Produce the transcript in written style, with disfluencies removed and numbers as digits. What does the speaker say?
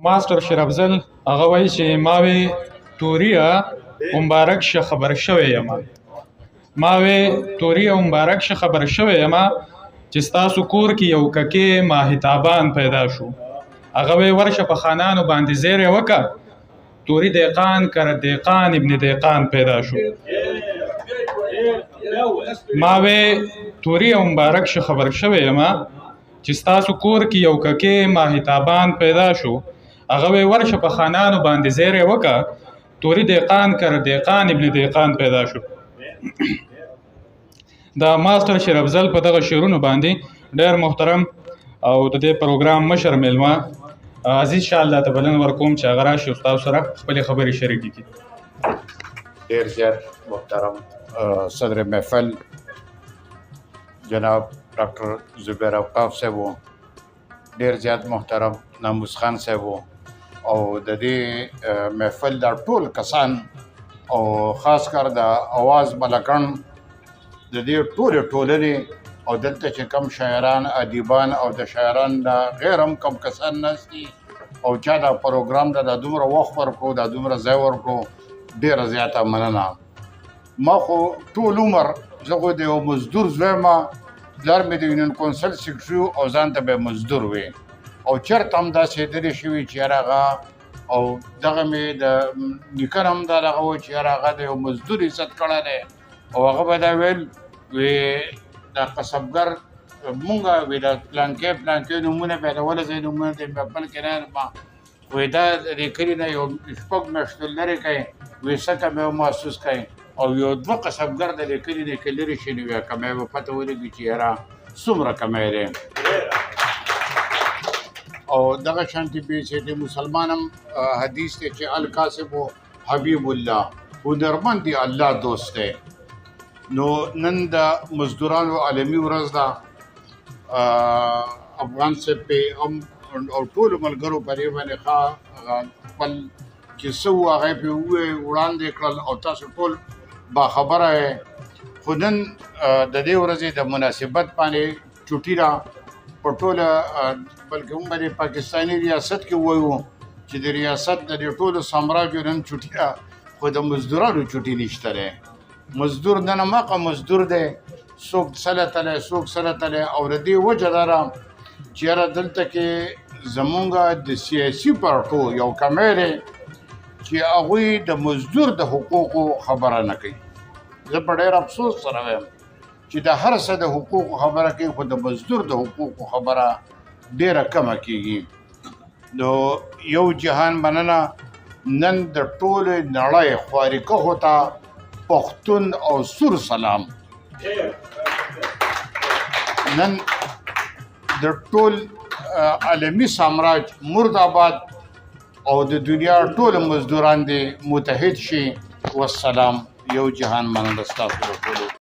ماسټر شیر افضل هغه وایي چې ما وی توریا مبارک شه خبر شوی یم ما وی توریا مبارک شه خبر شوی یم چې ستاسو کور کې یو ککې ماهتابان پیدا شو هغه وی ورشه په خانانو باندې زیری وکړه توری دیقان کر دیقان ابن دیقان پیدا شو ما وی توریا مبارک شه خبر شوی یم چې ستاسو کور کې یو ککې ماهتابان پیدا شو هغه وی ورشه په خانانو باندې زیری وکړه توری دیقان کر دیقان ابن دیقان پیدا شو دا ماسټر شیر افضل په دغه شعرونو باندې ډېر محترم او د دې پروګرام مشر میلمه عزیز شاه الله ته بلنه ورکوم چې هغه راشي ستاسو سره خپلې خبرې شریکې کړي. ډېر زیات محترم صدر محفل جناب ډاکټر زبیر اوقاف صاحب و، ډېر زیات محترم ناموس خان صاحب و، او د دې محفل دا ټول کسان او خاص کر د اواز ملکن د دې ټولې ټولنې او دلته چې کم شاعران ادیبان او د شاعران د غیر هم کم کسان ناست دي او چا دا پروګرام ته دا دومره وخت ورکړو دا دومره ځای ورکړو ډېره زیاته مننه. ما خو ټول عمر زه خو د یو مزدور زوی یم، پلار مې د یونین کونسل سیکرټري او ځان ته به مزدور وي او چېرته هم داسې دلې شوي چې یاره هغه او دغه مې د نیکه هم دا دغه و چې یاره هغه د یو مزدور عزت کړی دی او هغه به دا ویل وی دا قصبګر مونږه وی دا پلانکې نومونه به د ولې ځای نومونه دی بل کې نه ما وی دا د کلي نه یو شپږ میاشتو لرې کوي وی څه کمی محسوس کوي او یو دوه قصبګر د دې کلي نه که لرې شي نو بیا کمی به پته ولګي چې یاره څومره کمی دی. او دغه شانتې به چې د مسلمان هم حدیث دی چې الکاسب حبیب الله هنرمند دی الله دوست دی. نو نن د مزدورانو عالمي ورځ ده، افغان صاحب پې هم او ټولو ملګرو په دې باندې ښه خپل چې څه وو هغه یې پې ووایي وړاندې کړل او تاسو ټول باخبره یې. خو نن د دې ورځې د مناسبت باندې چوټي ده په ټوله بلکې هم د پاکستاني ریاست کې ووایو چې د ریاست د دې ټولو سامراجو نن چوټي ده خو د مزدورانو چوټي نشته دی. مزدور نن هماغه مزدور دی، څوک سله تلی څوک سله تلی او د دې وجه دا ده چې یاره دلته کې زمونږ د سیاسي پارټو یو کمی دی چې هغوی د مزدور د حقوقو خبره نه کوي. زه په ډېر افسوس سره وایم چې د هر څه د حقوقو خبره کوي خو د مزدور د حقوقو خبره ډېره کمه کېږي. نو یو جهان مننه نن د ټولې نړۍ خوارکهو ته پښتون او سور سلام. نن د ټول عالمي سامراج مرداباد او د دنیا ټول مزدوران دې متحد شي. والسلام. یو جهان مننه ستاسو د ټولو.